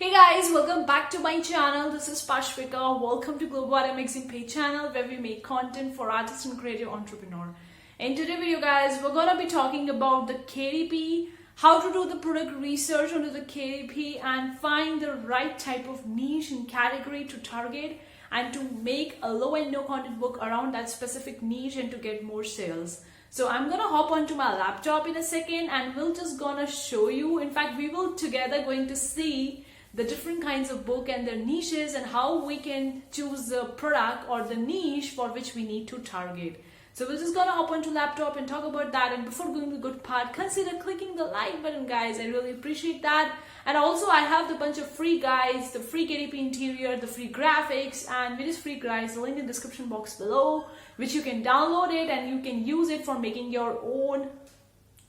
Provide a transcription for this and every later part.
Hey guys, welcome back to my channel. This is Pashvika. Welcome to Global Art Magazine page channel where we make content for artists and creative entrepreneur. In today's video guys, we're gonna be talking about the KDP, how to do the product research onto the KDP and find the right type of niche and category to target and to make a low and no content book around that specific niche and to get more sales. So I'm gonna hop onto my laptop in a second and we'll just gonna show you. In fact, we will together going to see the different kinds of book and their niches and how we can choose the product or the niche for which we need to target. So we're just gonna hop onto laptop and talk about that. And before going to the good part, consider clicking the like button guys. I really appreciate that. And also I have the bunch of free guides, the free KDP interior, the free graphics and various free guides, the link in the description box below, which you can download it and you can use it for making your own,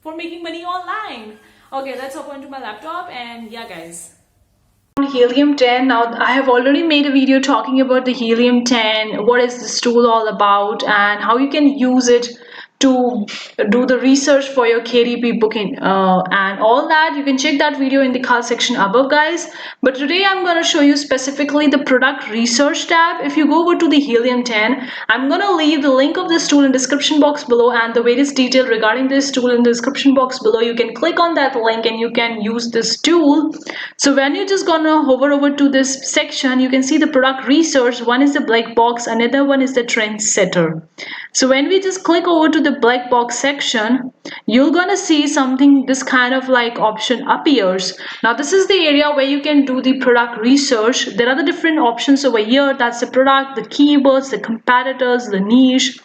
for making money online. Okay, let's hop onto my laptop and yeah guys. Helium 10. Now I have already made a video talking about the Helium 10, what is this tool all about and how you can use it to do the research for your KDP booking and all that. You can check that video in the card section above guys, but today I'm going to show you specifically the product research tab. If you go over to the Helium 10, I'm going to leave the link of this tool in the description box below and the various detail regarding this tool in the description box below. You can click on that link and you can use this tool. So when you're just gonna hover over to this section, you can see the product research. One is the black box, another one is the trend setter. So when we just click over to the black box section, you're gonna see something, this kind of like option appears. Now this is the area where you can do the product research. There are the different options over here. That's the product, the keywords, the competitors, the niche,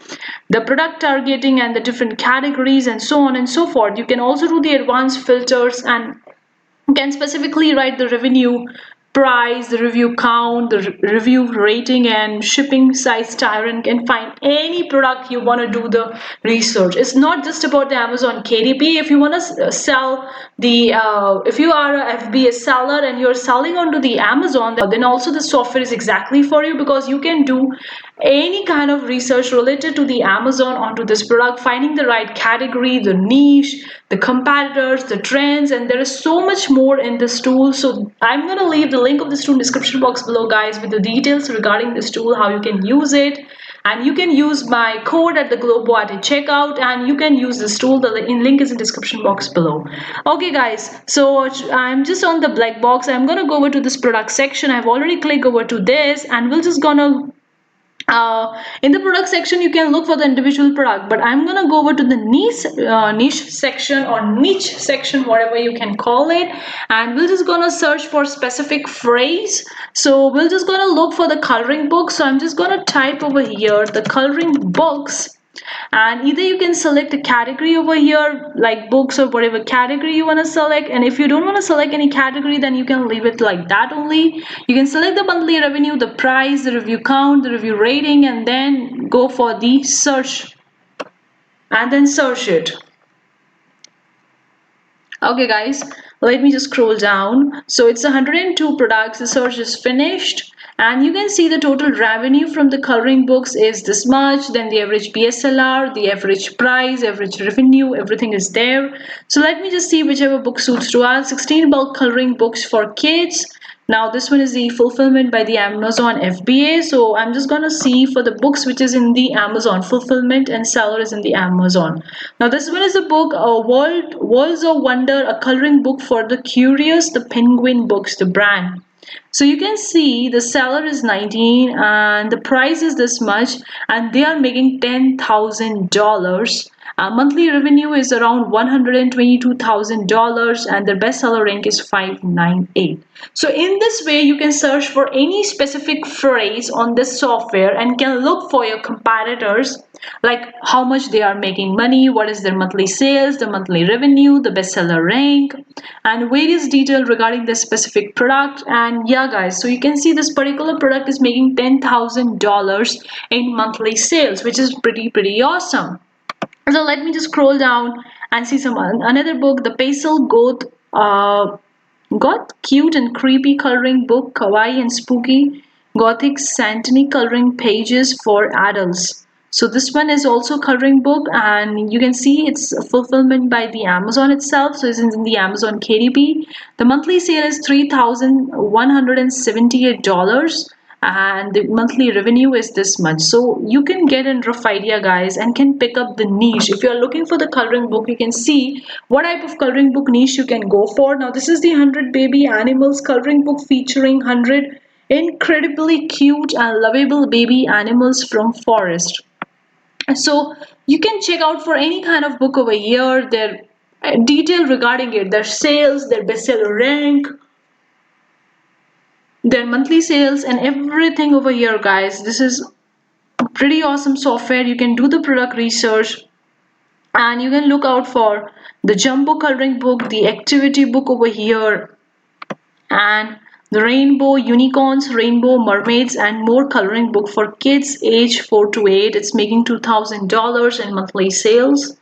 the product targeting and the different categories and so on and so forth. You can also do the advanced filters and can specifically write the revenue, price, the review count, the review rating and shipping size tier, and can find any product you want to do the research. It's not just about the Amazon KDP. If you want to sell the if you are a FBA seller and you're selling onto the Amazon, then also the software is exactly for you, because you can do any kind of research related to the Amazon onto this product, finding the right category, the niche, the competitors, the trends, and there is so much more in this tool. So I'm going to leave the link of this tool in the description box below guys with the details regarding this tool, how you can use it, and you can use my code at the GLOBO at checkout and you can use this tool. The link is in the description box below. Okay guys, so I'm just on the black box. I'm going to go over to this product section. I've already clicked over to this and we're just gonna in the product section you can look for the individual product, but I'm gonna go over to the niche section or niche section, whatever you can call it, and we're just gonna search for specific phrase. So we're just gonna look for the coloring books. So I'm just gonna type over here the coloring books, and either you can select a category over here like books or whatever category you want to select, and if you don't want to select any category then you can leave it like that only. You can select the monthly revenue, the price, the review count, the review rating, and then go for the search and then search it. Okay guys, let me just scroll down. So it's 102 products. The search is finished and you can see the total revenue from the coloring books is this much. Then the average BSLR, the average price, average revenue, everything is there. So let me just see whichever book suits to us. 16 bulk coloring books for kids. Now this one is the fulfillment by the Amazon FBA. So I'm just gonna see for the books which is in the Amazon fulfillment and seller is in the Amazon. Now this one is a book, Worlds of Wonder, a coloring book for the curious, the Penguin Books, the brand. So you can see the seller is 19 and the price is this much and they are making $10,000. Monthly revenue is around $122,000 and their bestseller rank is 598. So in this way you can search for any specific phrase on this software and can look for your competitors, like how much they are making money, what is their monthly sales, the monthly revenue, the bestseller rank, and various details regarding the specific product. And yeah guys, so you can see this particular product is making $10,000 in monthly sales, which is pretty awesome. So let me just scroll down and see some another book, the Pastel Got cute and creepy coloring book, kawaii and spooky gothic Santini coloring pages for adults. So this one is also coloring book, and you can see it's fulfillment by the Amazon itself. So it's in the Amazon KDP. The monthly sale is $3,178, and the monthly revenue is this much. So you can get a rough idea, guys, and can pick up the niche. If you're looking for the coloring book, you can see what type of coloring book niche you can go for. Now this is the 100 baby animals coloring book featuring 100 incredibly cute and lovable baby animals from forest. So you can check out for any kind of book over here, their detail regarding it, their sales, their bestseller rank, their monthly sales, and everything over here, guys. This is pretty awesome software. You can do the product research, and you can look out for the jumbo coloring book, the activity book over here, and the rainbow unicorns, rainbow mermaids, and more coloring book for kids age 4 to 8. It's making $2,000 in monthly sales.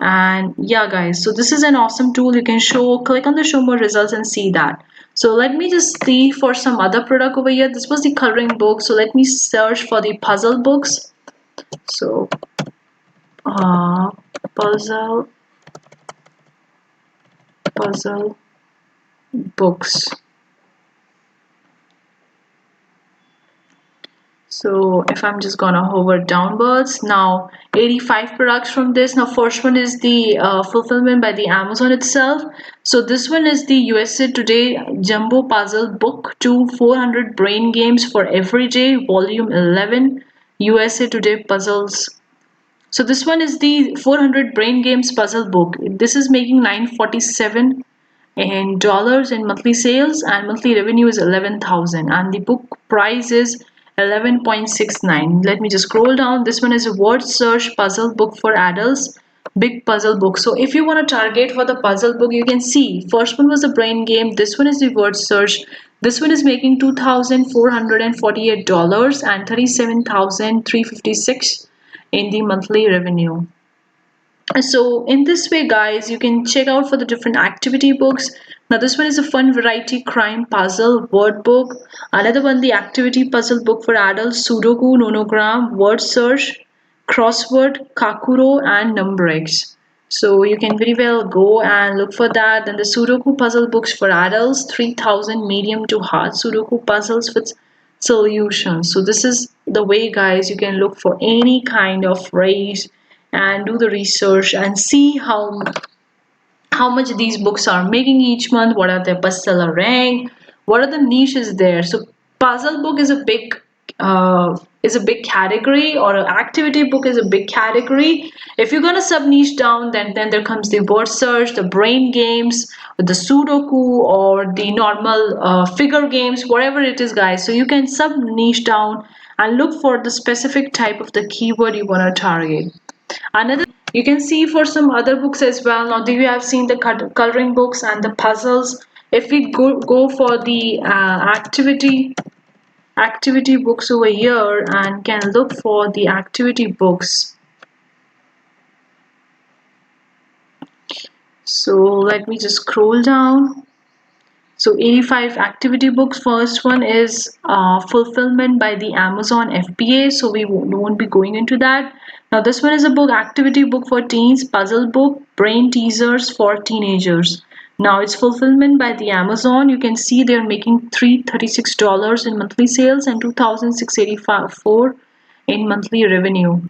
And yeah, guys, so this is an awesome tool. You can click on the show more results and see that. So let me just see for some other product over here. This was the coloring book, so let me search for the puzzle books. So uh puzzle puzzle books. So if I'm just gonna hover downwards, now 85 products from this. Now first one is the fulfillment by the Amazon itself. So this one is the USA Today Jumbo Puzzle Book to 400 Brain Games for Every Day, Volume 11, USA Today Puzzles. So this one is the 400 Brain Games Puzzle Book. This is making $947 in dollars in monthly sales, and monthly revenue is 11,000, and the book price is 11.69. Let me just scroll down. This one is a word search puzzle book for adults, big puzzle book. So if you want to target for the puzzle book, you can see first one was the brain game, this one is the word search. This one is making $2,448 and 37,356 in the monthly revenue. So in this way, guys, you can check out for the different activity books. Now this one is a fun variety crime puzzle word book. Another one, the activity puzzle book for adults, Sudoku, nonogram, word search, crossword, kakuro, and numberx. So you can very well go and look for that. Then the Sudoku puzzle books for adults, 3,000 medium to hard Sudoku puzzles with solutions. So this is the way, guys, you can look for any kind of race and do the research and see how much these books are making each month, what are their bestseller rank, what are the niches there. So puzzle book is a big category, or an activity book is a big category. If you're gonna sub niche down, then there comes the word search, the brain games, the Sudoku, or the normal figure games, whatever it is, guys. So you can sub niche down and look for the specific type of the keyword you want to target. Another, you can see for some other books as well. Now we have seen the coloring books and the puzzles. If we go for the activity books over here and can look for the activity books. So let me just scroll down. So 85 activity books. First one is fulfillment by the Amazon FBA. So we won't be going into that. Now this one is a book, activity book for teens, puzzle book, brain teasers for teenagers. Now it's fulfillment by the Amazon. You can see they're making $336 in monthly sales and 2,684 in monthly revenue.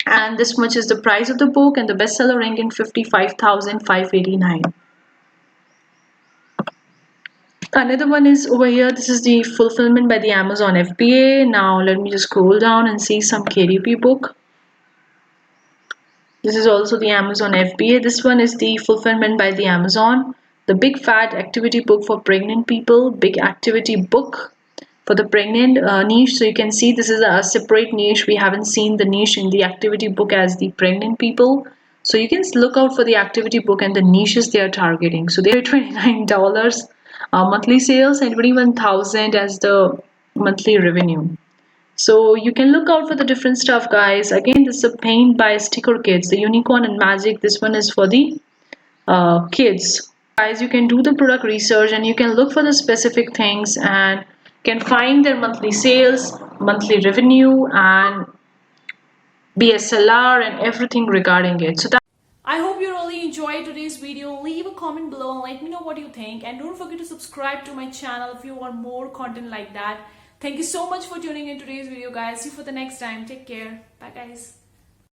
And this much is the price of the book, and the bestseller ranking 55,589. Another one is over here. This is the fulfillment by the Amazon FBA. Now let me just scroll down and see some KDP book. This is also the Amazon FBA. This one is the fulfillment by the Amazon. The big fat activity book for pregnant people. Big activity book for the pregnant niche. So you can see this is a separate niche. We haven't seen the niche in the activity book as the pregnant people. So you can look out for the activity book and the niches they are targeting. So they're $29 monthly sales and 21,000 as the monthly revenue. So you can look out for the different stuff, guys. Again, this is a paint by Sticker Kids, the unicorn and magic. This one is for the kids. Guys, you can do the product research and you can look for the specific things and can find their monthly sales, monthly revenue, and DSLR and everything regarding it. So I hope you really enjoyed today's video. Leave a comment below and let me know what you think. And don't forget to subscribe to my channel if you want more content like that. Thank you so much for tuning in today's video, guys. See you for the next time. Take care. Bye, guys.